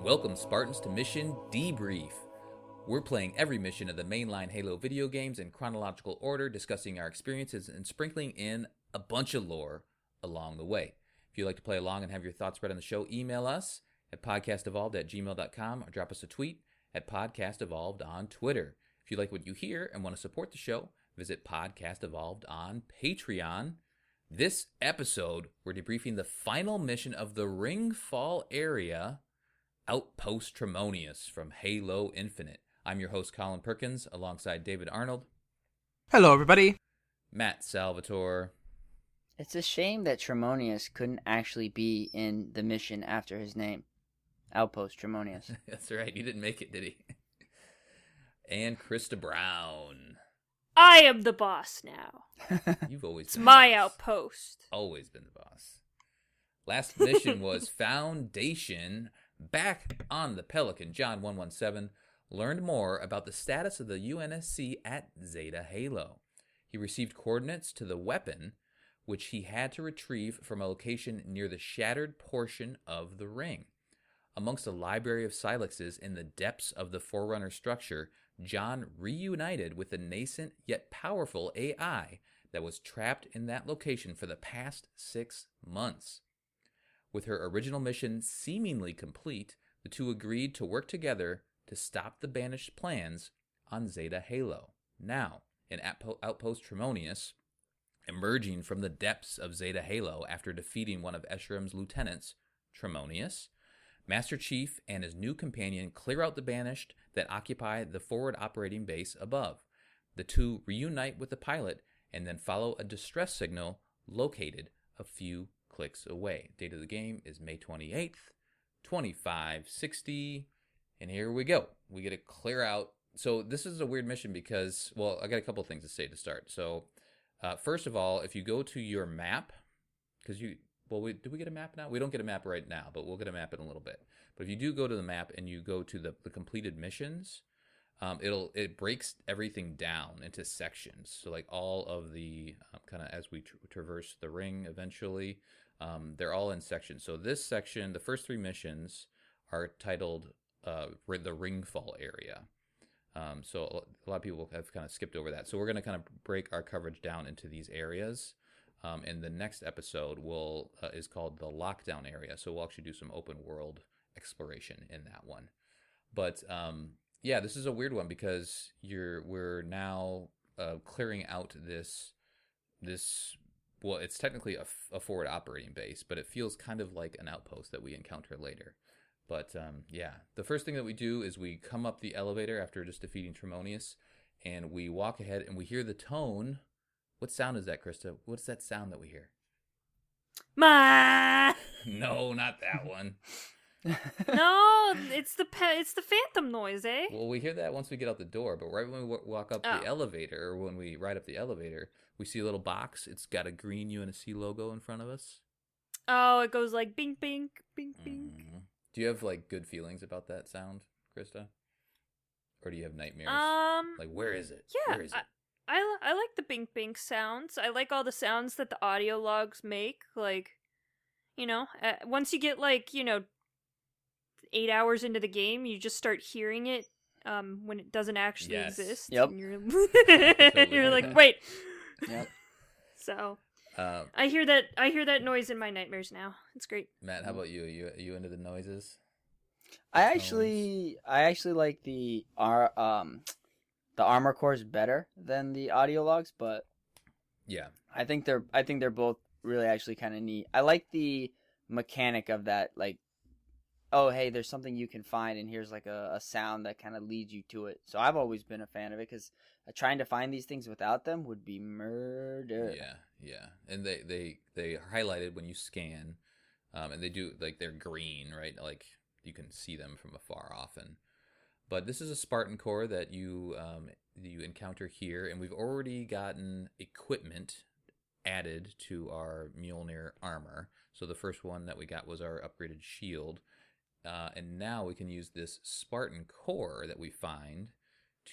Welcome, Spartans, to Mission Debrief. We're playing every mission of the mainline Halo video games in chronological order, discussing our experiences and sprinkling in a bunch of lore along the way. If you'd like to play along and have your thoughts read on the show, email us at podcastevolved@gmail.com or drop us a tweet at podcastevolved on Twitter. If you like what you hear and want to support the show, visit Podcast Evolved on Patreon. This episode, we're debriefing the final mission of the Ringfall area, Outpost Tremonius from Halo Infinite. I'm your host, Colin Perkins, alongside David Arnold. Hello, everybody. Matt Salvatore. It's a shame that Tremonius couldn't actually be in the mission after his name. Outpost Tremonius. That's right, he didn't make it, did he? And Krista Brown. I am the boss now. You've always It's been my the boss. outpost. Always been the boss. Last mission was Foundation. Back on the Pelican, John 117 learned more about the status of the UNSC at Zeta Halo. He received coordinates to the weapon, which he had to retrieve from a location near the shattered portion of the ring. Amongst a library of Silexes in the depths of the Forerunner structure, John reunited with the nascent yet powerful AI that was trapped in that location for the past 6 months. With her original mission seemingly complete, the two agreed to work together to stop the banished plans on Zeta Halo. Now, in Outpost Tremonius, emerging from the depths of Zeta Halo after defeating one of Escharim's lieutenants, Tremonius, Master Chief and his new companion clear out the banished that occupy the forward operating base above. The two reunite with the pilot and then follow a distress signal located a few clicks away. Date of the game is May 28th, 2560. And here we go. We get to clear out. So this is a weird mission because, well, I got a couple things to say to start. So first of all, if you go to your map, because do we get a map now? We don't get a map right now, but we'll get a map in a little bit. But if you do go to the map and you go to the completed missions, it breaks everything down into sections. So like all of the kind of as we traverse the ring eventually, they're all in sections. So this section, the first 3 missions are titled the Ringfall area. So a lot of people have kind of skipped over that. So we're going to kind of break our coverage down into these areas. And the next episode is called the Lockdown area. So we'll actually do some open world exploration in that one. But yeah, this is a weird one because we're now clearing out this. Well, it's technically a forward operating base, but it feels kind of like an outpost that we encounter later. But yeah, the first thing that we do is we come up the elevator after just defeating Tremonius, and we walk ahead and we hear the tone. What sound is that, Krista? What's that sound that we hear? Ma. No, not that one. No, it's the phantom noise, eh? Well, we hear that once we get out the door, but right when we walk up the elevator, or when we ride up the elevator, we see a little box. It's got a green UNSC logo in front of us. Oh, it goes like bink, bink, bink, bink. Mm-hmm. Do you have like good feelings about that sound, Krista? Or do you have nightmares? Like, where is it? Yeah, Where is it? I like the bink, bink sounds. I like all the sounds that the audio logs make. Like, once you get 8 hours into the game, you just start hearing it when it doesn't actually exist. Yep. And you're, Totally. you're like, wait. Yep. So I hear that noise in my nightmares now. It's great. Matt, how about you? Are you into the noises? I actually like the armor cores better than the audio logs, but Yeah. I think they're both really actually kind of neat. I like the mechanic of that, like, oh hey, there's something you can find, and here's like a sound that kind of leads you to it. So I've always been a fan of it because trying to find these things without them would be murder. Yeah, and they highlight it when you scan, and they do like they're green, right? Like you can see them from afar often. But this is a Spartan core that you encounter here, and we've already gotten equipment added to our Mjolnir armor. So the first one that we got was our upgraded shield. And now we can use this Spartan core that we find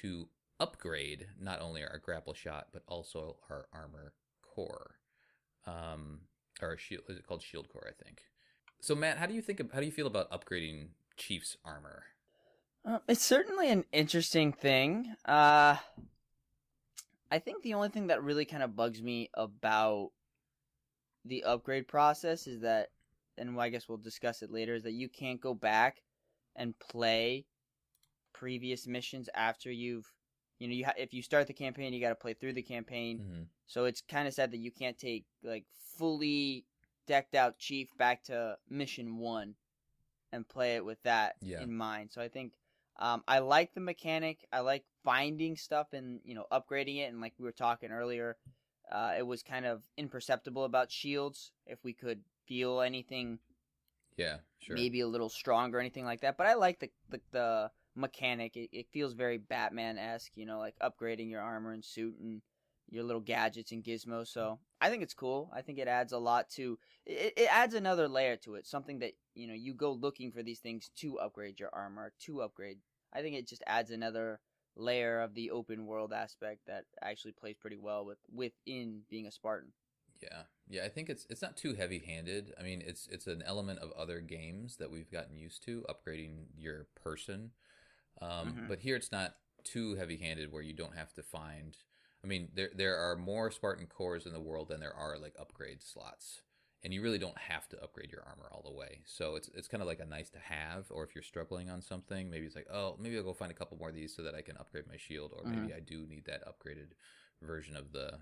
to upgrade not only our grapple shot, but also our armor core. Or shield, is it called shield core, I think. So Matt, how do you feel about upgrading Chief's armor? It's certainly an interesting thing. I think the only thing that really kind of bugs me about the upgrade process is that, and I guess we'll discuss it later, is that you can't go back and play previous missions after you've, if you start the campaign, you got to play through the campaign. Mm-hmm. So it's kind of sad that you can't take like fully decked out Chief back to mission 1 and play it with that in mind. So I think I like the mechanic. I like finding stuff and upgrading it. And like we were talking earlier, it was kind of imperceptible about shields if we could feel anything. Yeah, sure. Maybe a little stronger or anything like that. But I like the mechanic. It feels very Batman-esque, like upgrading your armor and suit and your little gadgets and gizmos. So I think it's cool. I think it adds a lot to it adds another layer to it. Something that you go looking for these things to upgrade your armor, to upgrade. I think it just adds another layer of the open world aspect that actually plays pretty well within being a Spartan. Yeah, I think it's not too heavy-handed. I mean, it's an element of other games that we've gotten used to, upgrading your person. But here it's not too heavy-handed where you don't have to find. I mean, there are more Spartan cores in the world than there are like upgrade slots, and you really don't have to upgrade your armor all the way. So it's kind of like a nice to have, or if you're struggling on something, maybe it's like, oh, maybe I'll go find a couple more of these so that I can upgrade my shield, or maybe I do need that upgraded version of the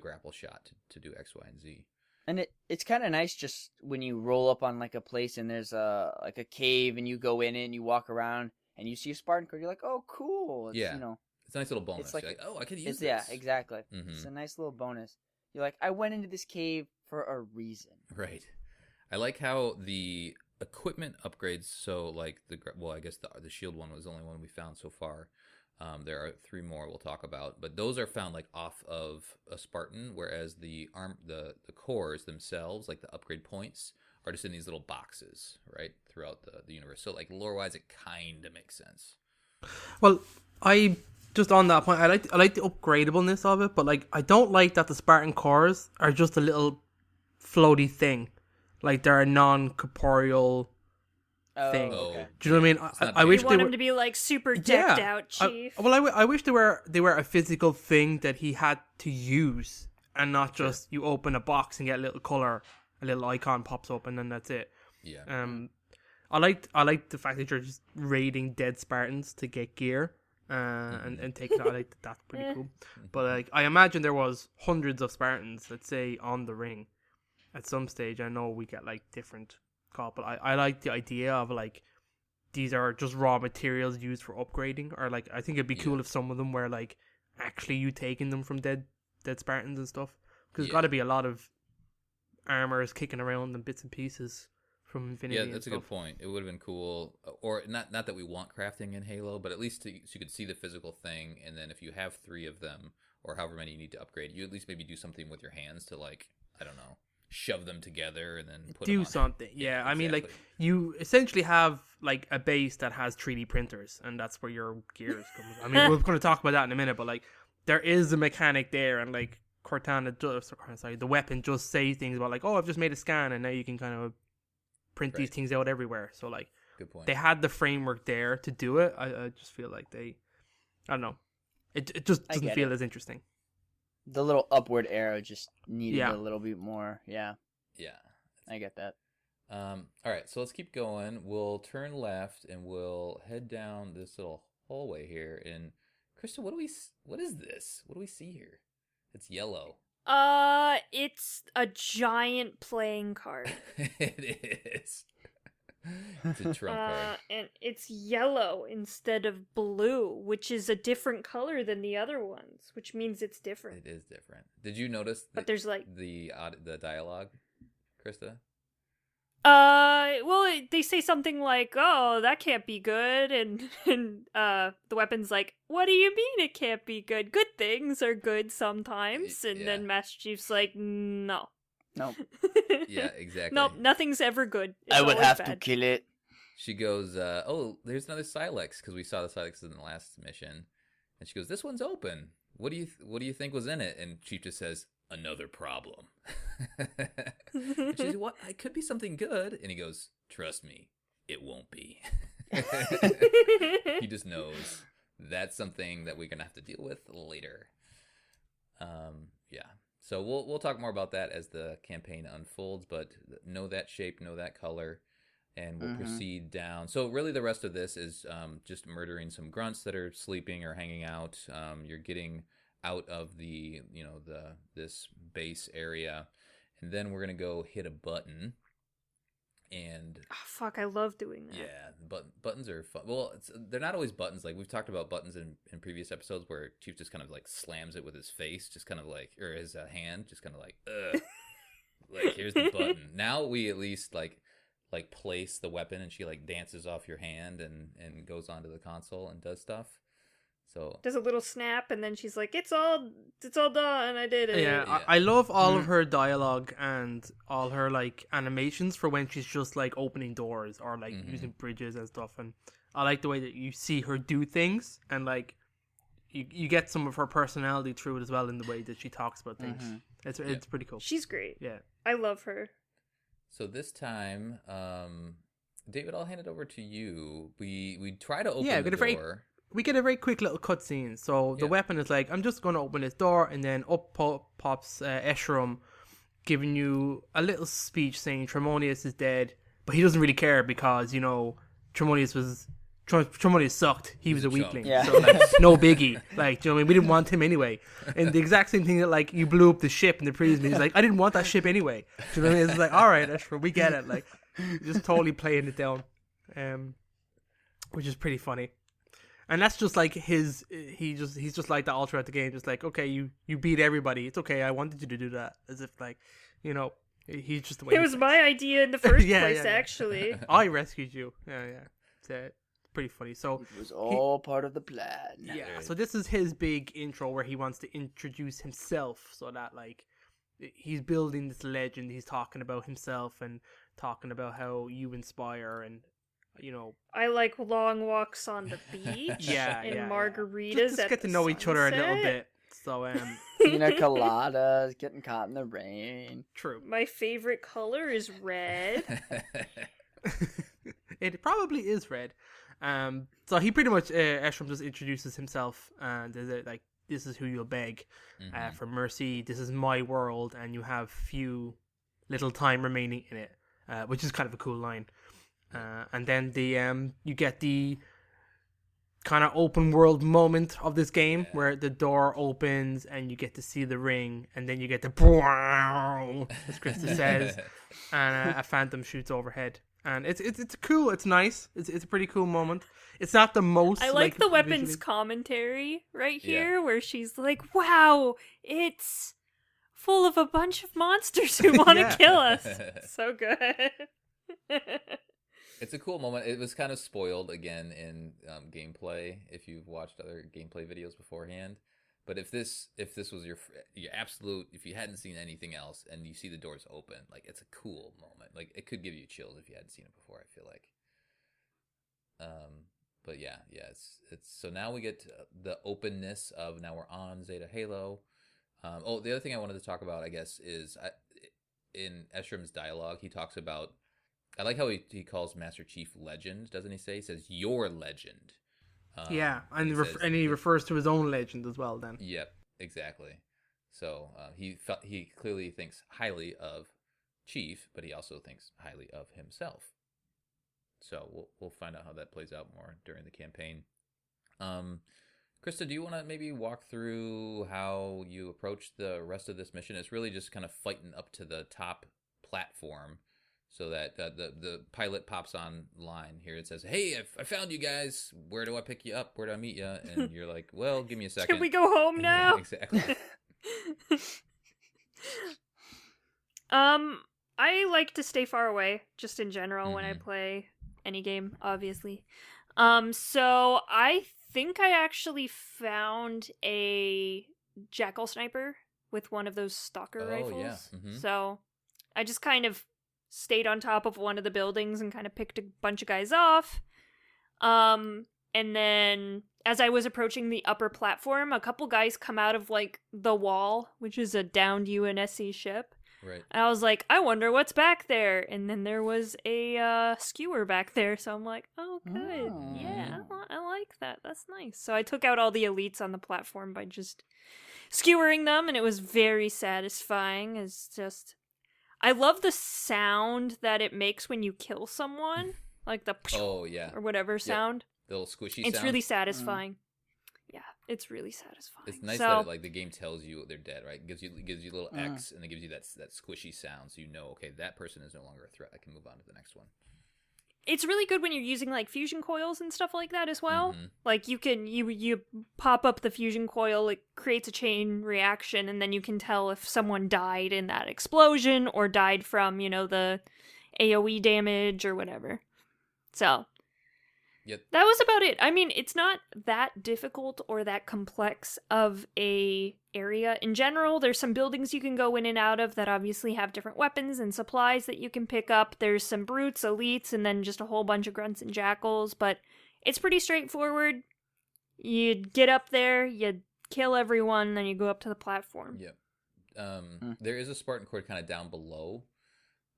grapple shot to do X, Y, and Z. And it's kind of nice just when you roll up on like a place and there's a cave and you go in it and you walk around and you see a Spartan card, you're like, oh, cool. It's, it's a nice little bonus. It's like, oh, I could use this. Yeah, exactly. Mm-hmm. It's a nice little bonus. You're like, I went into this cave for a reason. Right. I like how the equipment upgrades. So like I guess the shield one was the only one we found so far. There are 3 more we'll talk about, but those are found like off of a Spartan, whereas the cores themselves, like the upgrade points, are just in these little boxes, right, throughout the universe. So like lore-wise, it kind of makes sense. Well, I just on that point, I like the upgradableness of it, but like I don't like that the Spartan cores are just a little floaty thing, like they're a non-corporeal thing. Oh, okay. Do you know what I mean? I wish you want they him to be like super decked out, Chief. I wish they were a physical thing that he had to use, and not just you open a box and get a little color, a little icon pops up, and then that's it. Yeah. I like the fact that you're just raiding dead Spartans to get gear, and take it out. I like that's pretty cool. But like I imagine there was hundreds of Spartans, let's say, on the ring at some stage. I know we get like different call, but I like the idea of like these are just raw materials used for upgrading, or like I think it'd be cool if some of them were like actually you taking them from dead Spartans and stuff, because there's got to be a lot of armors kicking around and bits and pieces from Infinity. Yeah, that's a good point. It would have been cool, or not that we want crafting in Halo, but at least so you could see the physical thing, and then if you have 3 of them or however many you need to upgrade, you at least maybe do something with your hands to like, I don't know, shove them together and then put them on something. Yeah, exactly. I mean, like you essentially have like a base that has 3D printers, and that's where your gears come. I mean, we're going to talk about that in a minute, but like there is a mechanic there, and like the weapon just say things about like, oh, I've just made a scan, and now you can kind of print these things out everywhere. So like, good point. They had the framework there to do it. I just feel like I don't know, it just doesn't feel as interesting. The little upward arrow just needed a little bit more. Yeah. I get that. All right, so let's keep going. We'll turn left and we'll head down this little hallway here. And Krista, what is this? What do we see here? It's yellow. It's a giant playing card. It is. It's a trump card. And it's yellow instead of blue, which is a different color than the other ones, which means it's different. It is different. Did you notice but there's like the dialogue, Krista? Well, they say something like, "Oh, that can't be good," and the weapon's like, "What do you mean it can't be good? Good things are good sometimes." And then Master Chief's like, "No." Nope. Yeah, exactly. Nope, nothing's ever good. It's I would have bad. to kill it. She goes, "Oh, there's another Silex," because we saw the Silex in the last mission, and she goes, "This one's open. What do you think was in it?" And Chief just says, "Another problem." And she says, "What? It could be something good." And he goes, "Trust me, it won't be. He just knows that's something that we're gonna have to deal with later. Yeah. So we'll talk more about that as the campaign unfolds, but know that shape, know that color, and we'll proceed down. So really the rest of this is just murdering some grunts that are sleeping or hanging out. You're getting out of the this base area, and then we're gonna go hit a button. And fuck, I love doing that. Yeah, but buttons are fun. Well, they're not always buttons. Like we've talked about buttons in previous episodes where Chief just kind of like slams it with his face, just kind of like, or his hand, just kind of like, ugh. Like here's the button. Now we at least like place the weapon, and she like dances off your hand and goes onto the console and does stuff. So does a little snap, and then she's like, "It's all done. I did it." Yeah. I love all of her dialogue and all her like animations for when she's just like opening doors or like using bridges and stuff. And I like the way that you see her do things, and like you get some of her personality through it as well in the way that she talks about things. It's pretty cool. She's great. Yeah, I love her. So this time, David, I'll hand it over to you. We try to open the door. We get a very quick little cutscene. So the weapon is like, I'm just going to open this door, and then up pops Escharum, giving you a little speech saying Tremonius is dead, but he doesn't really care because, you know, Tremonius sucked. He was a weakling. Yeah. So, like, no biggie. Like, do you know what I mean? We didn't want him anyway. And the exact same thing that, like, you blew up the ship in the previous mission. He's like, I didn't want that ship anyway. Do you know what I mean? It's like, all right, Escharum, we get it. Like, just totally playing it down. Which is pretty funny. And that's just like he's just like that all throughout the game. Just like, okay, you beat everybody. It's okay. I wanted you to do that. As if like, you know, he's just the way. It was my idea in the first place, actually. I rescued you. Yeah. It's pretty funny. So it was all part of the plan. Yeah. So this is his big intro where he wants to introduce himself, so that like he's building this legend. He's talking about himself and talking about how you inspire and. You know, I like long walks on the beach. and margaritas. Just get to know each other a little bit. So, pina coladas, getting caught in the rain. True. My favorite color is red. It probably is red. So he pretty much Escharum just introduces himself and is like, this is who you'll beg for mercy. This is my world, and you have few little time remaining in it, which is kind of a cool line. And then you get the kind of open world moment of this game where the door opens and you get to see the ring, and then you get the as Krista says, and a phantom shoots overhead, and it's cool. It's nice. It's a pretty cool moment. It's not the most. I like the weapons visually. Commentary right here where she's like, "Wow, it's full of a bunch of monsters who want to kill us." So good. It's a cool moment. It was kind of spoiled again in gameplay if you've watched other gameplay videos beforehand. But if this was your absolute, if you hadn't seen anything else and you see the doors open, like it's a cool moment. Like it could give you chills if you hadn't seen it before, I feel like. But yeah, it's so now we get the openness of now we're on Zeta Halo. The other thing I wanted to talk about, I guess, is in Escharam's dialogue, he talks about. I like how he calls Master Chief legend, doesn't he say? He says, your legend. And he refers to his own legend as well then. Yep, exactly. So he clearly thinks highly of Chief, but he also thinks highly of himself. So we'll find out how that plays out more during the campaign. Krista, do you want to maybe walk through how you approach the rest of this mission? It's really just kind of fighting up to the top platform. So that the pilot pops online here. It says, "Hey, I found you guys. Where do I pick you up? Where do I meet you?" And you're like, "Well, give me a second. Can we go home now?" Yeah, exactly. I like to stay far away, just in general, when I play any game, obviously. So I think I actually found a jackal sniper with one of those stalker rifles. Yeah. So I just kind of stayed on top of one of the buildings and kind of picked a bunch of guys off. And then as I was approaching the upper platform, a couple guys come out of like the wall, which is a downed UNSC ship. Right. And I was like, I wonder what's back there. And then there was a skewer back there. So I'm like, oh, good. Oh. Yeah, I like that. That's nice. So I took out all the elites on the platform by just skewering them, and it was very satisfying. It's just, I love the sound that it makes when you kill someone, like the Oh yeah. or whatever sound. The little squishy It's sound. really satisfying. Yeah, it's really satisfying. It's nice so, that the game tells you they're dead, right? It gives you a little X, and it gives you that squishy sound, so you know, okay, that person is no longer a threat. I can move on to the next one. it's really good when you're using like fusion coils and stuff like that as well. Mm-hmm. Like you can you pop up the fusion coil, it creates a chain reaction, and then you can tell if someone died in that explosion or died from, the AoE damage or whatever. So Yep. that was about it. I mean, it's not that difficult or that complex of a area in general. There's some buildings you can go in and out of that obviously have different weapons and supplies that you can pick up. There's some brutes, elites, and then just a whole bunch of grunts and jackals, but it's pretty straightforward. You get up there, you kill everyone, then you go up to the platform. Yep. There is a Spartan Court kind of down below.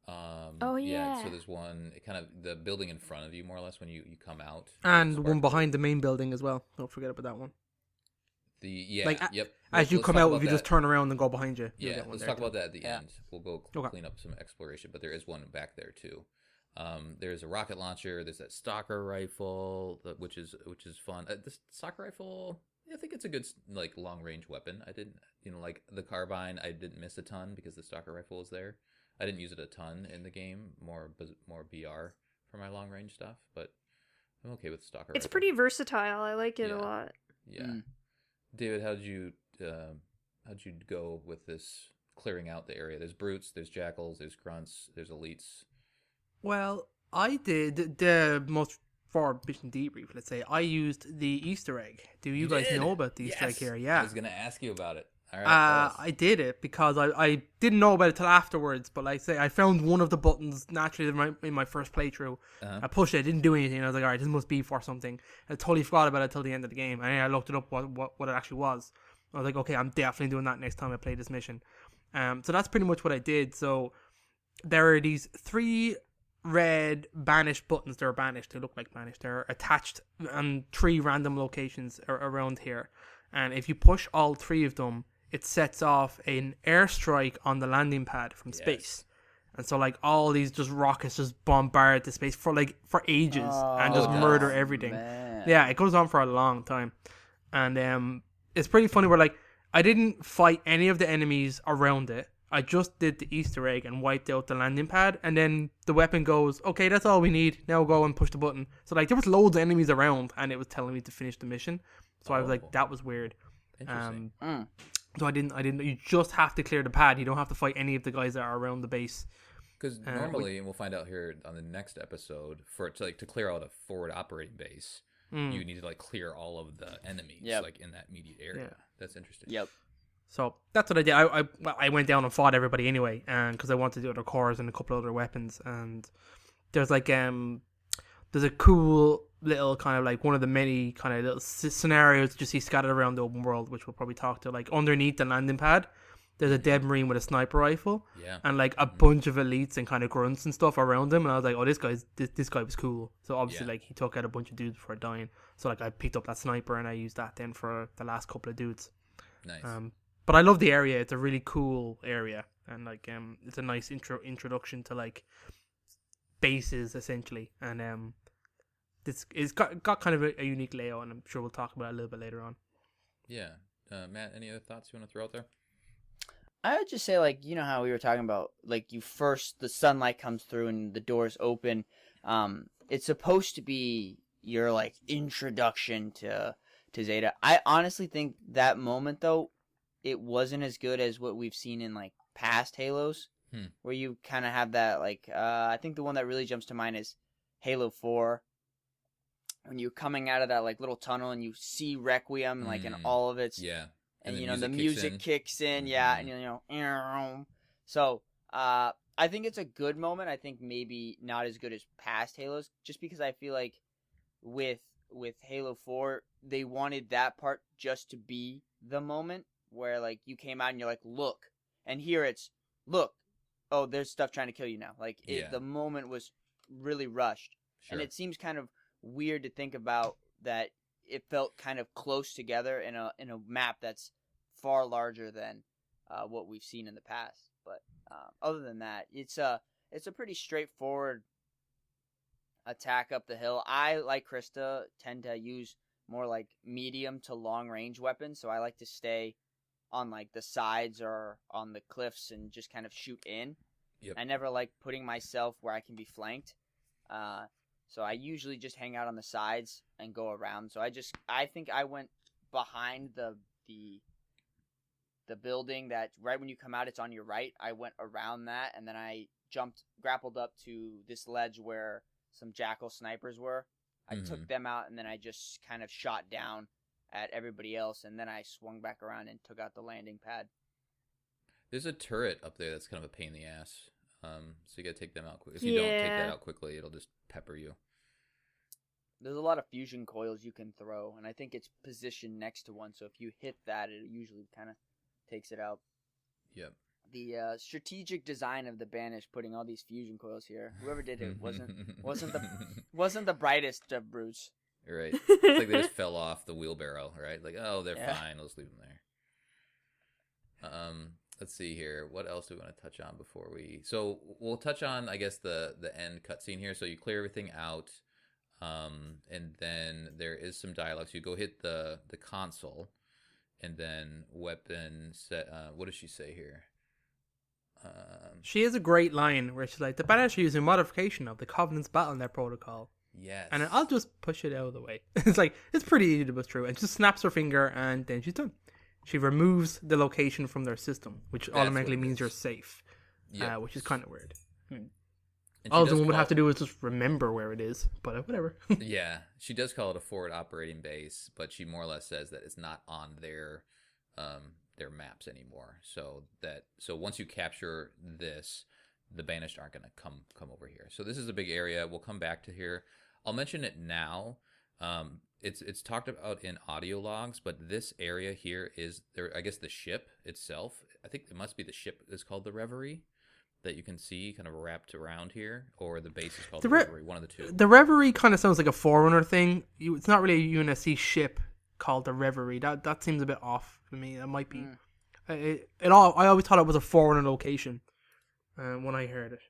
Oh, yeah. So there's one, kind of the building in front of you, more or less, when you come out. And one behind the main building as well. Don't forget about that one. Yep. As you Let's come talk out, about if you just that. turn around and go behind you. you'll Yeah, get one let's there talk too. about that at the Yeah. end. We'll go Okay. clean up some exploration, but there is one back there too. There's a rocket launcher. There's that stalker rifle, which is fun. This stalker rifle, I think it's a good long range weapon. I didn't, like the carbine, I didn't miss a ton because the stalker rifle is there. I didn't use it a ton in the game, more BR for my long range stuff, but I'm okay with stalker. It's rifle. pretty versatile. I like it a Yeah. lot. Yeah. David, how'd you go with this clearing out the area? There's brutes, there's jackals, there's grunts, there's elites. Well, I did the most for Mission Debrief, let's say. I used the Easter egg. Do you guys did? know about the Easter egg Yes. here? Yeah. I was going to ask you about it. All right. tell us. I did it because I didn't know about it till afterwards, but like say I found one of the buttons naturally in my first playthrough. Uh-huh. I pushed it, didn't do anything. I was like, all right, this must be for something. I totally forgot about it till the end of the game, and I looked it up what it actually was. I was like, okay, I'm definitely doing that next time I play this mission. So that's pretty much what I did. So there are these 3 red banished buttons. They're banished. They look like banished. They're attached on 3 random locations around here. And if you push all 3 of them, it sets off an airstrike on the landing pad from space. And so all these just rockets just bombard the space for ages and just murder everything. Man. Yeah, it goes on for a long time. And it's pretty funny where I didn't fight any of the enemies around it. I just did the Easter egg and wiped out the landing pad, and then the weapon goes, okay, that's all we need. Now go and push the button. So there was loads of enemies around, and it was telling me to finish the mission. So I was like, that was weird. Interesting. So I didn't. You just have to clear the pad. You don't have to fight any of the guys that are around the base. Because normally, and we'll find out here on the next episode, for it to clear out a forward operating base, you need to clear all of the enemies in that immediate area. Yeah. That's interesting. Yep. So that's what I did. I went down and fought everybody anyway, and because I wanted to do other cores and a couple other weapons. And there's there's a cool little kind of one of the many kind of little scenarios that you see scattered around the open world, which we'll probably talk to. Underneath the landing pad, there's a dead marine with a sniper rifle, and a bunch of elites and kind of grunts and stuff around him. And I was like, oh, this guy was cool. So obviously he took out a bunch of dudes before dying. So I picked up that sniper and I used that then for the last couple of dudes. Nice. But I love the area. It's a really cool area, and it's a nice introduction to bases essentially. And it's got kind of a unique layout, and I'm sure we'll talk about it a little bit later on. Yeah. Matt, any other thoughts you want to throw out there? I would just say, how we were talking about, the sunlight comes through and the doors open. It's supposed to be your, introduction to Zeta. I honestly think that moment, though, it wasn't as good as what we've seen in, past Halos, where you kind of have that, I think the one that really jumps to mind is Halo 4, when you're coming out of that, little tunnel and you see Requiem, in all of its... Yeah. And the music kicks in, and so I think it's a good moment. I think maybe not as good as past Halos, just because I feel like with Halo 4, they wanted that part just to be the moment where you came out and you're like, look, and here it's look, oh, there's stuff trying to kill you now. Like the moment was really rushed, and it seems kind of weird to think about that. It felt kind of close together in a map that's far larger than what we've seen in the past. But other than that, it's a pretty straightforward attack up the hill. I, like Krista, tend to use more like medium to long range weapons, so I like to stay on like the sides or on the cliffs and just kind of shoot in. Yep. I never like putting myself where I can be flanked. So I usually just hang out on the sides and go around. So I think I went behind the building that right when you come out, it's on your right. I went around that, and then I grappled up to this ledge where some jackal snipers were. I took them out, and then I just kind of shot down at everybody else, and then I swung back around and took out the landing pad. There's a turret up there that's kind of a pain in the ass. So you gotta take them out quick. If you don't take that out quickly, it'll just pepper you. There's a lot of fusion coils you can throw, and I think it's positioned next to one, so if you hit that, it usually kind of takes it out. Yep. The strategic design of the Banished, putting all these fusion coils here, whoever did it wasn't the brightest of brutes. Right. It's like they just fell off the wheelbarrow, right? Like, oh, they're fine. Let's leave them there. Let's see here. What else do we want to touch on before we... So we'll touch on, I guess, the end cutscene here. So you clear everything out, and then there is some dialogue. So you go hit the console, and then weapon set... what does she say here? She has a great line where she's like, the Banished are using modification of the Covenant's Battlenet protocol. Yes. And I'll just push it out of the way. It's like, it's pretty easy to push through. And she just snaps her finger, and then she's done. She removes the location from their system, which automatically means you're safe, which is kind of weird. All someone would have to do is just remember where it is, but whatever. Yeah, she does call it a forward operating base, but she more or less says that it's not on their maps anymore. So once you capture this, the Banished aren't going to come over here. So this is a big area. We'll come back to here. I'll mention it now. It's talked about in audio logs, but this area here is there. I guess the ship itself. I think it must be the ship is called the Reverie that you can see kind of wrapped around here, or the base is called the Reverie. One of the two. The Reverie kind of sounds like a Forerunner thing. It's not really a UNSC ship called the Reverie. That seems a bit off for me. That might be. I always thought it was a Forerunner location when I heard it.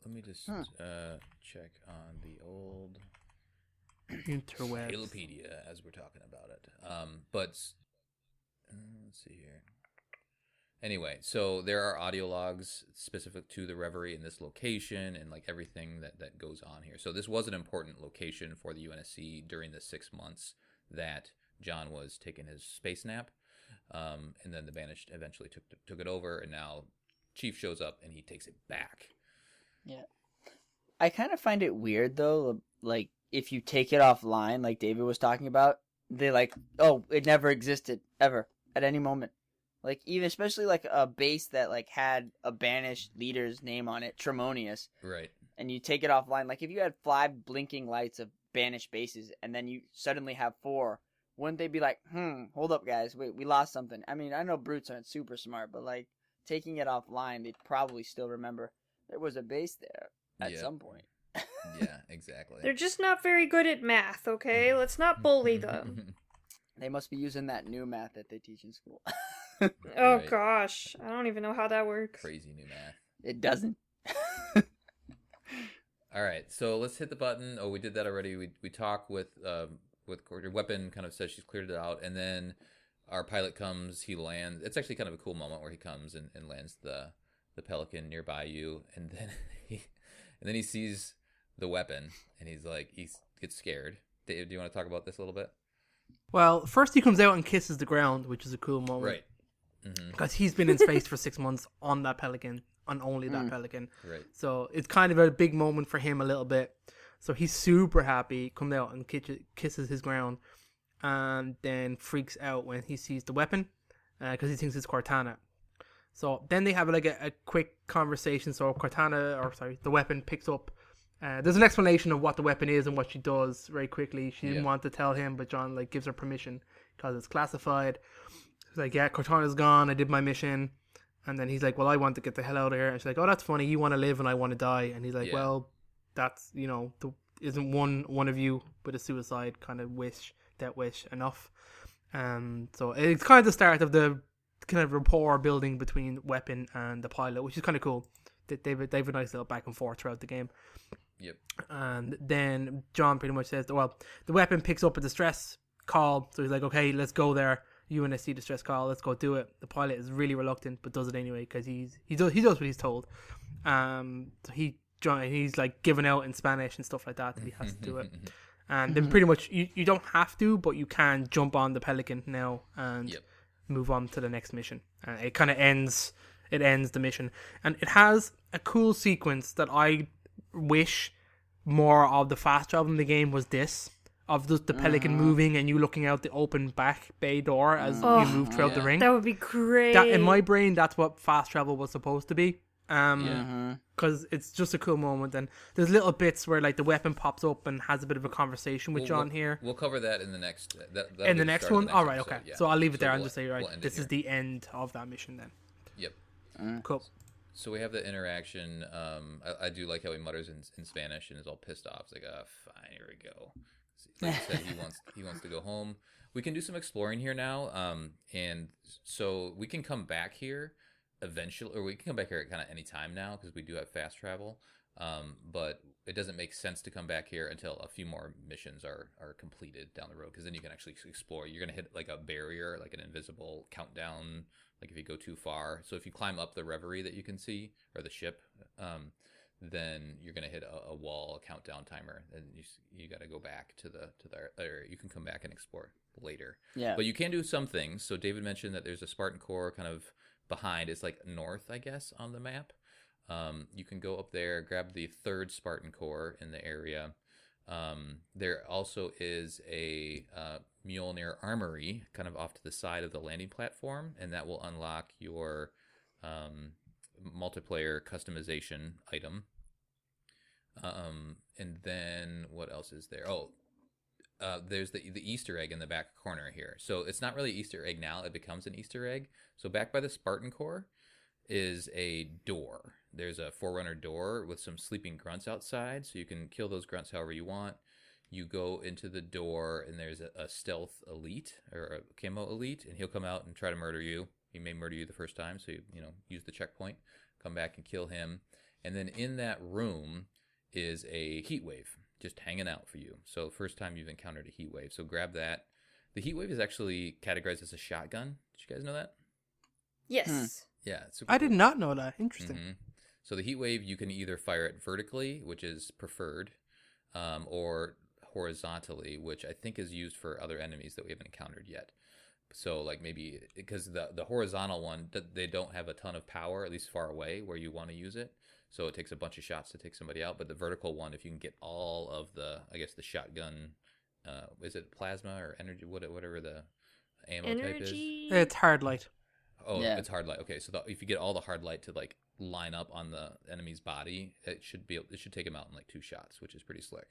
Let me just check on the old interwebs. Wikipedia as we're talking about it. But let's see here. Anyway, so there are audio logs specific to the Reverie in this location and like everything that goes on here. So this was an important location for the UNSC during the 6 months that John was taking his space nap. And then the Banished eventually took it over, and now Chief shows up and he takes it back. Yeah. I kind of find it weird though, like if you take it offline, like David was talking about, they like, oh, it never existed ever at any moment. Like even especially like a base that like had a Banished leader's name on it, Tremonius. Right. And you take it offline, like if you had 5 blinking lights of Banished bases and then you suddenly have 4, wouldn't they be like, hold up guys, wait, we lost something. I mean, I know brutes aren't super smart, but like taking it offline, they'd probably still remember there was a base there at some point. Yeah, exactly. They're just not very good at math, okay? Let's not bully them. They must be using that new math that they teach in school. Oh gosh, I don't even know how that works. Crazy new math. It doesn't. All right, so let's hit the button. Oh, we did that already. We talk with your weapon, kind of says she's cleared it out, and then our pilot comes. He lands. It's actually kind of a cool moment where he comes and lands the Pelican nearby you, and then he sees the weapon, and he gets scared. Dave, do you want to talk about this a little bit? Well, first he comes out and kisses the ground, which is a cool moment. Right. Because he's been in space for 6 months on that Pelican, on only that Pelican. Right. So it's kind of a big moment for him a little bit. So he's super happy, comes out and kisses his ground, and then freaks out when he sees the weapon, because he thinks it's Cortana. So then they have like a quick conversation. So the weapon picks up. There's an explanation of what the weapon is and what she does very quickly. She didn't want to tell him, but John like gives her permission because it's classified. She's like, yeah, Cortana's gone. I did my mission. And then he's like, well, I want to get the hell out of here. And she's like, oh, that's funny. You want to live and I want to die. And he's like, Yeah. well, that's, isn't one of you with a suicide kind of death wish enough? So it's kind of the start of the kind of rapport building between Weapon and the pilot, which is kind of cool. They have a nice little back and forth throughout the game. Yep. And then John pretty much says, well, the Weapon picks up a distress call. So he's like, okay, let's go there. UNSC distress call, let's go do it. The pilot is really reluctant, but does it anyway because he does what he's told. So he's like giving out in Spanish and stuff like that he has to do it. And then pretty much you don't have to, but you can jump on the Pelican now and move on to the next mission. And it kind of ends the mission, and it has a cool sequence that I wish more of the fast travel in the game was this. Of the Pelican moving and you looking out the open back bay door as you move throughout the ring. That would be great. That in my brain, that's what fast travel was supposed to be. Because it's just a cool moment, and there's little bits where like the Weapon pops up and has a bit of a conversation with John here. We'll cover that in the next. In the next one, all right, episode, okay. yeah. So I'll leave it there and we'll- just say, right, we'll end it this is here. the end of that mission then. Yep. Cool. So we have the interaction. I do like how he mutters in Spanish and is all pissed off. It's like, fine, here we go. Like I said, he wants to go home. We can do some exploring here now, and so we can come back here eventually, or we can come back here at kind of any time now because we do have fast travel. But it doesn't make sense to come back here until a few more missions are completed down the road, because then you can actually explore. You're gonna hit like a barrier, like an invisible countdown. Like if you go too far, so if you climb up the reverie that you can see or the ship, then you're gonna hit a wall, a countdown timer, and you got to go back to the or you can come back and explore later. Yeah. But you can do some things. So David mentioned that there's a Spartan core kind of behind. It's like north, I guess, on the map. You can go up there, grab the third Spartan core in the area. There also is a Mjolnir armory kind of off to the side of the landing platform, and that will unlock your multiplayer customization item. And then what else is there? There's the Easter egg in the back corner here. So it's not really Easter egg now, it becomes an Easter egg. So back by the Spartan core is a door. There's a Forerunner door with some sleeping grunts outside, so you can kill those grunts however you want. You go into the door, and there's a stealth elite, or a camo elite, and he'll come out and try to murder you. He may murder you the first time, so you use the checkpoint, come back and kill him. And then in that room is a heat wave just hanging out for you. So first time you've encountered a heat wave, so grab that. The heat wave is actually categorized as a shotgun. Did you guys know that? Yes. Yeah, it's super I did cool. not know that. Interesting. Mhm. So the heat wave, you can either fire it vertically, which is preferred, or horizontally, which I think is used for other enemies that we haven't encountered yet. So like maybe because the horizontal one, they don't have a ton of power, at least far away where you want to use it. So it takes a bunch of shots to take somebody out. But the vertical one, if you can get all of the shotgun, is it plasma or energy, whatever the ammo type is? Energy. It's hard light. Oh, Yeah. it's hard light. Okay, so if you get all the hard light to like line up on the enemy's body, it should take him out in like 2 shots, which is pretty slick.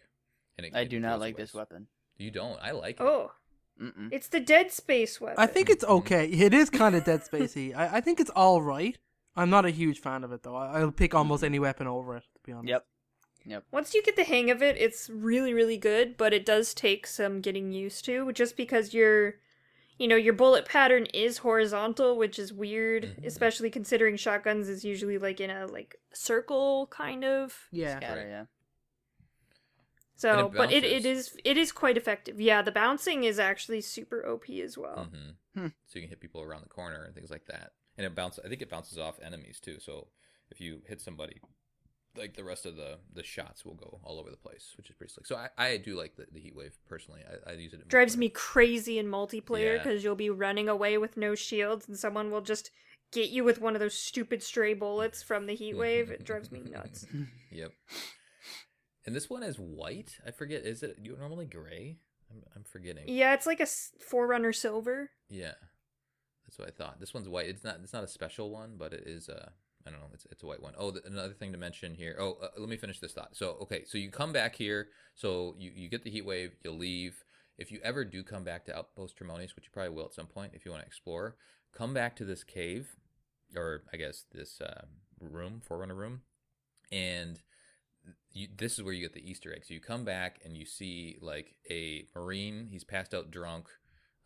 And I do not goes like away. this weapon. You don't? I like it. Oh, Mm-mm. it's the Dead Space weapon. I think it's okay. It is kind of Dead Spacey. I think it's all right. I'm not a huge fan of it though. I'll pick almost any weapon over it, to be honest. Yep. Once you get the hang of it, it's really, really good, but it does take some getting used to, just because your bullet pattern is horizontal, which is weird, Mhm. especially considering shotguns is usually like in a circle kind of. Yeah. Scatter, Right. yeah. So, And it but it bounces. is quite effective. Yeah, the bouncing is actually super OP as well. So you can hit people around the corner and things like that. And I think it bounces off enemies too. So if you hit somebody, like the rest of the shots will go all over the place, which is pretty slick. So I do like the heat wave personally. I use it. In Drives multiplayer. me crazy in multiplayer Yeah. because you'll be running away with no shields and someone will just get you with one of those stupid stray bullets from the heat wave. It drives me nuts. Yep. And this one is white. I forget. Is it normally gray? I'm forgetting. Yeah, it's like a Forerunner silver. Yeah. That's what I thought. This one's white. It's not a special one, but it is I don't know. It's a white one. Oh, another thing to mention here. Let me finish this thought. So, okay, so you come back here. So you get the heat wave. You leave. If you ever do come back to Outpost Tremonius, which you probably will at some point if you want to explore, come back to this cave or I guess this Forerunner room, and this is where you get the Easter egg. So you come back and you see like a Marine. He's passed out drunk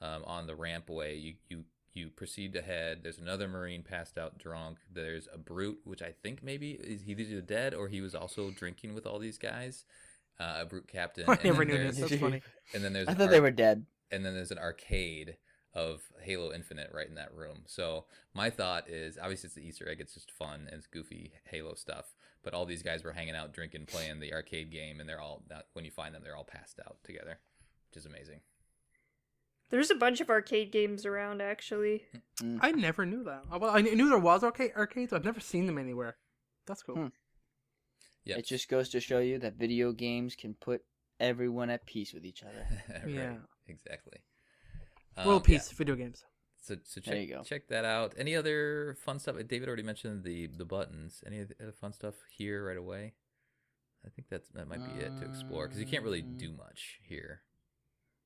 on the rampway. You proceed ahead. There's another Marine passed out drunk. There's a brute, which I think maybe he's either dead or he was also drinking with all these guys. A brute captain. I never knew this. That's funny. And then there's I thought they were dead. And then there's an arcade of Halo Infinite right in that room. So my thought is, obviously it's the Easter egg. It's just fun and it's goofy Halo stuff. But all these guys were hanging out, drinking, playing the arcade game, and they're all, when you find them, they're all passed out together, which is amazing. There's a bunch of arcade games around, actually. I never knew that. Well, I knew there was arcades. I've never seen them anywhere. That's cool. Yep. It just goes to show you that video games can put everyone at peace with each other. Right, yeah, exactly. World peace, video games. So there you go. Check that out. Any other fun stuff? David already mentioned the buttons. Any other fun stuff here right away? I think that might be it to explore, because you can't really do much here.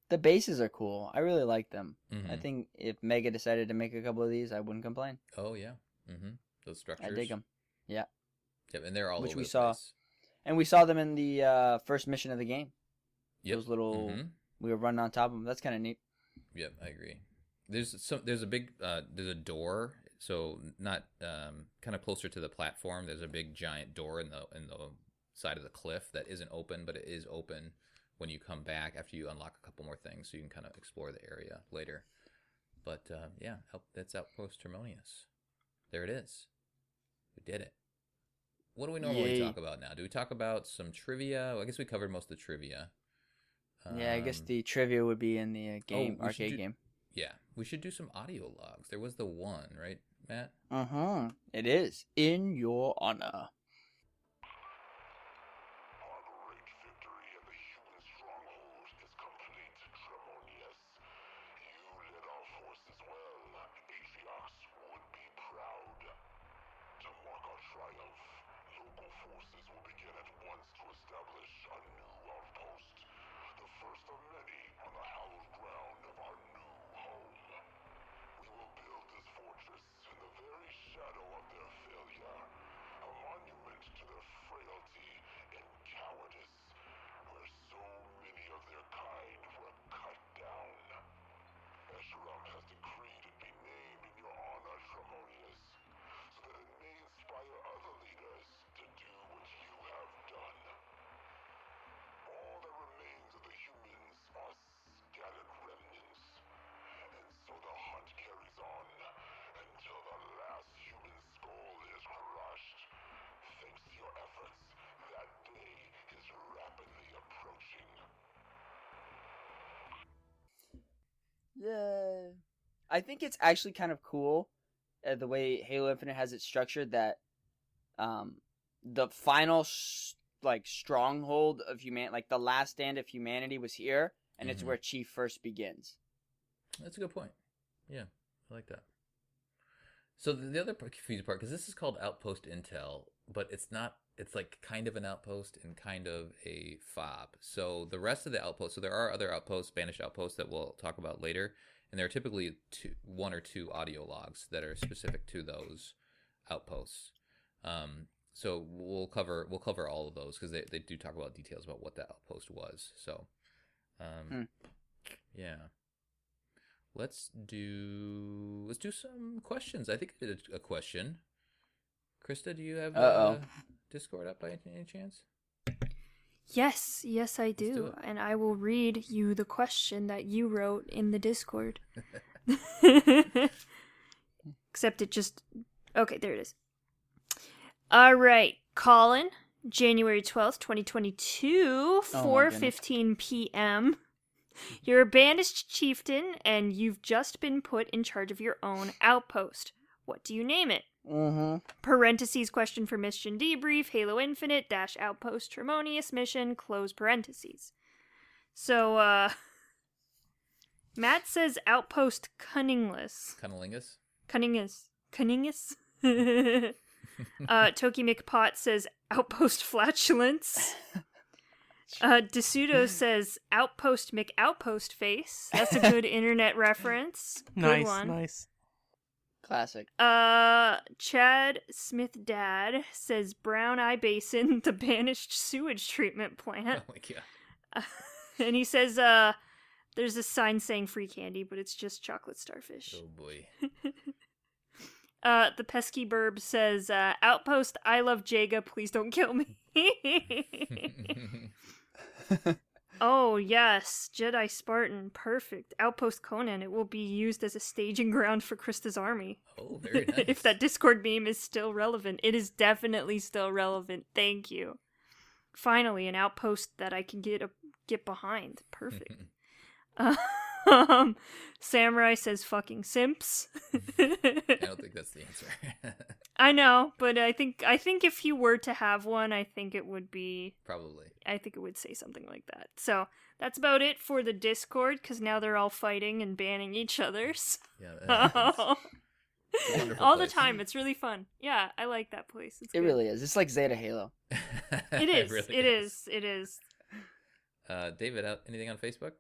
The bases are cool. I really like them. Mm-hmm. I think if Mega decided to make a couple of these, I wouldn't complain. Oh yeah, those structures. I dig them. Yeah. Yep, and they're all Which over we the saw. place. And we saw them in the first mission of the game. Yep. Those little, we were running on top of them. That's kind of neat. Yep, I agree. There's a big there's a door, so not kind of closer to the platform. There's a big giant door in the side of the cliff that isn't open, but it is open when you come back after you unlock a couple more things, so you can kind of explore the area later. But yeah, that's Outpost Tremonius. There it is. We did it. What do we normally talk about now? Do we talk about some trivia? Well, I guess we covered most of the trivia. Yeah, I guess the trivia would be in the game, arcade game. Yeah, we should do some audio logs. There was the one, right, Matt? It is. In Your Honor. Yeah. I think it's actually kind of cool the way Halo Infinite has it structured, that the final stronghold of humanity, like the last stand of humanity, was here, and it's where Chief first begins. That's a good point. Yeah, I like that. So the other confusing part, because this is called Outpost Intel, but it's not. It's like kind of an outpost and kind of a fob. So the rest of the outposts, so there are other outposts, Spanish outposts, that we'll talk about later, and there are typically one or two audio logs that are specific to those outposts. So we'll cover all of those, because they do talk about details about what that outpost was. So, yeah. Let's do some questions. I think I did a question. Krista, do you have Discord up by any chance? Yes, I do. And I will read you the question that you wrote in the Discord. Except it just... Okay, there it is. All right. Colin, January 12th, 2022, 4:15 p.m. You're a banished chieftain, and you've just been put in charge of your own outpost. What do you name it? Parentheses question for Mission Debrief, Halo Infinite, -- Outpost Tremonius mission, close parentheses. So, Matt says Outpost Cunningless. Cunningus. Toki McPot says Outpost Flatulence. DeSudo says Outpost McOutpost Face. That's a good internet reference. Good one. Nice. Classic. Chad Smith Dad says Brown Eye Basin, the banished sewage treatment plant. Oh my god. And he says, there's a sign saying free candy, but it's just chocolate starfish. Oh boy. The pesky burb says, Outpost, I love Jaga, please don't kill me. Oh, yes, Jedi Spartan, perfect. Outpost Conan, it will be used as a staging ground for Krista's army. Oh, very nice. If that Discord meme is still relevant. It is definitely still relevant. Thank you. Finally, an outpost that I can get behind. Perfect. Samurai says fucking simps. I don't think that's the answer. I know, but I think if he were to have one, I think it would be Probably. I think it would say something like that. So that's about it for the Discord, because now they're all fighting and banning each other. So. Yeah. It's a wonderful all place. the time. It's really fun. Yeah, I like that place. It's It good. really is. It's like Zeta Halo. It is. really It is. David, anything on Facebook?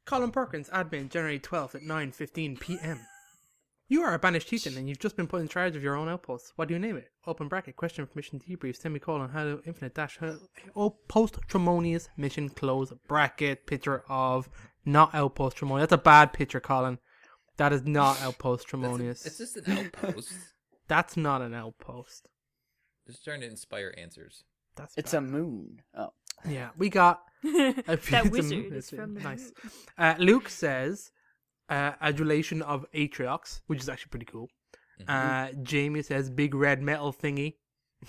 Colin Perkins, admin, January 12th at 9:15 p.m. You are a banished Titan and you've just been put in charge of your own outpost. What do you name it? Open bracket, question for Mission Debrief, semicolon, Halo Infinite dash, Outpost Tremonius, mission close bracket, picture of not Outpost Tremonius. That's a bad picture, Colin. That is not Outpost Tremonius. It's just an outpost. That's not an outpost. Just trying to inspire answers. It's bad. a moon. Oh. Yeah, we got... That wizard is from the nice. moon. Luke says, adulation of Atriox, which is actually pretty cool. Jamie says, big red metal thingy.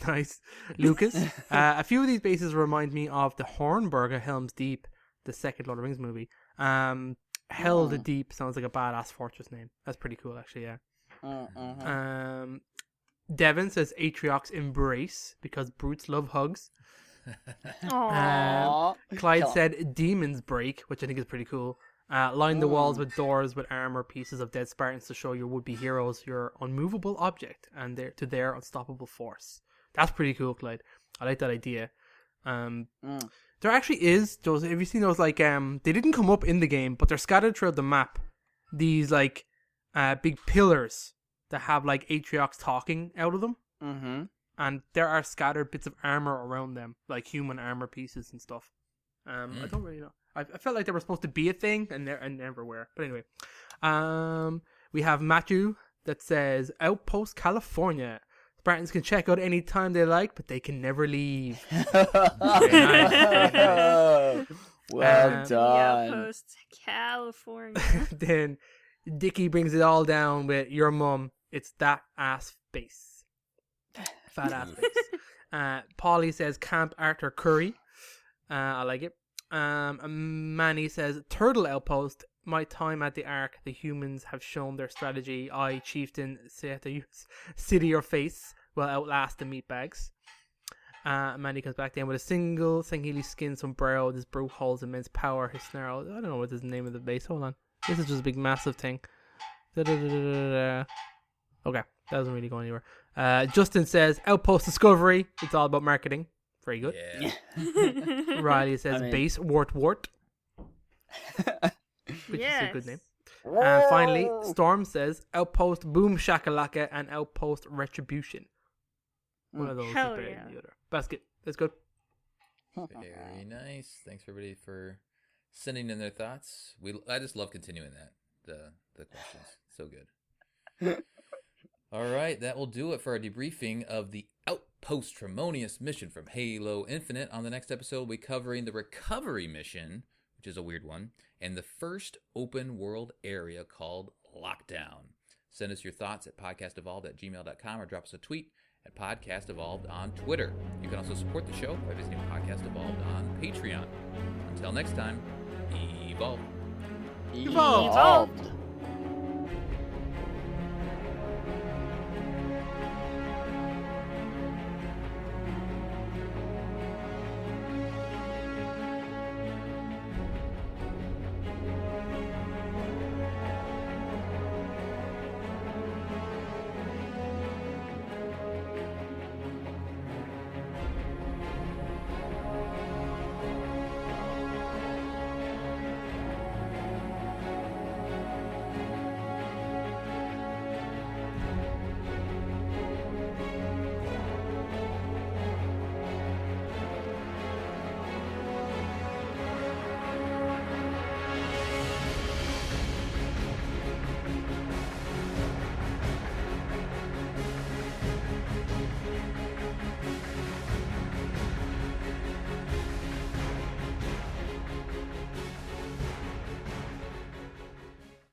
Nice. Lucas, a few of these bases remind me of the Hornburger Helm's Deep, the second Lord of the Rings movie. Hell the Deep sounds like a badass fortress name. That's pretty cool, actually, yeah. Devin says Atriox Embrace, because brutes love hugs. Aww. Clyde Kill 'em. said Demon's Break, which I think is pretty cool. Line the walls with doors with armor pieces of dead Spartans to show your would-be heroes your unmovable object and their unstoppable force. That's pretty cool, Clyde. I like that idea. There actually is those. Have you seen those? Like, they didn't come up in the game, but they're scattered throughout the map. These like big pillars that have like Atriox talking out of them. Mm-hmm. And there are scattered bits of armor around them, like human armor pieces and stuff. I don't really know. I felt like they were supposed to be a thing, and never were. But anyway, we have Matthew that says Outpost California. Spartans can check out any time they like, but they can never leave. Very nice. Well The done. Outpost, California. Then Dickie brings it all down with your mum. It's that ass face. Fat ass face. Polly says Camp Arthur Curry. I like it. Manny says Turtle Outpost. My time at the Ark. The humans have shown their strategy. I, Chieftain, city or face will outlast the meatbags. Manny comes back then with a single singly skin sombrero. This brute holds immense power. His snarl. I don't know what is the name of the base. Hold on. This is just a big massive thing. Okay, that doesn't really go anywhere. Justin says Outpost Discovery. It's all about marketing. Very good. Yeah. Riley says base wart, which is a good name. And finally, Storm says Outpost Boom Shakalaka and Outpost Retribution. One of those Hell is better yeah. than the other. Basket. That's good. Very nice. Thanks everybody for sending in their thoughts. I just love continuing that. The questions. So good. All right, that will do it for our debriefing of the Outpost Tremonius mission from Halo Infinite. On the next episode, we'll be covering the Recovery mission, which is a weird one, and the first open world area called Lockdown. Send us your thoughts at podcastevolved@gmail.com or drop us a tweet at Podcast Evolved on Twitter. You can also support the show by visiting Podcast Evolved on Patreon. Until next time, evolve. Evolved.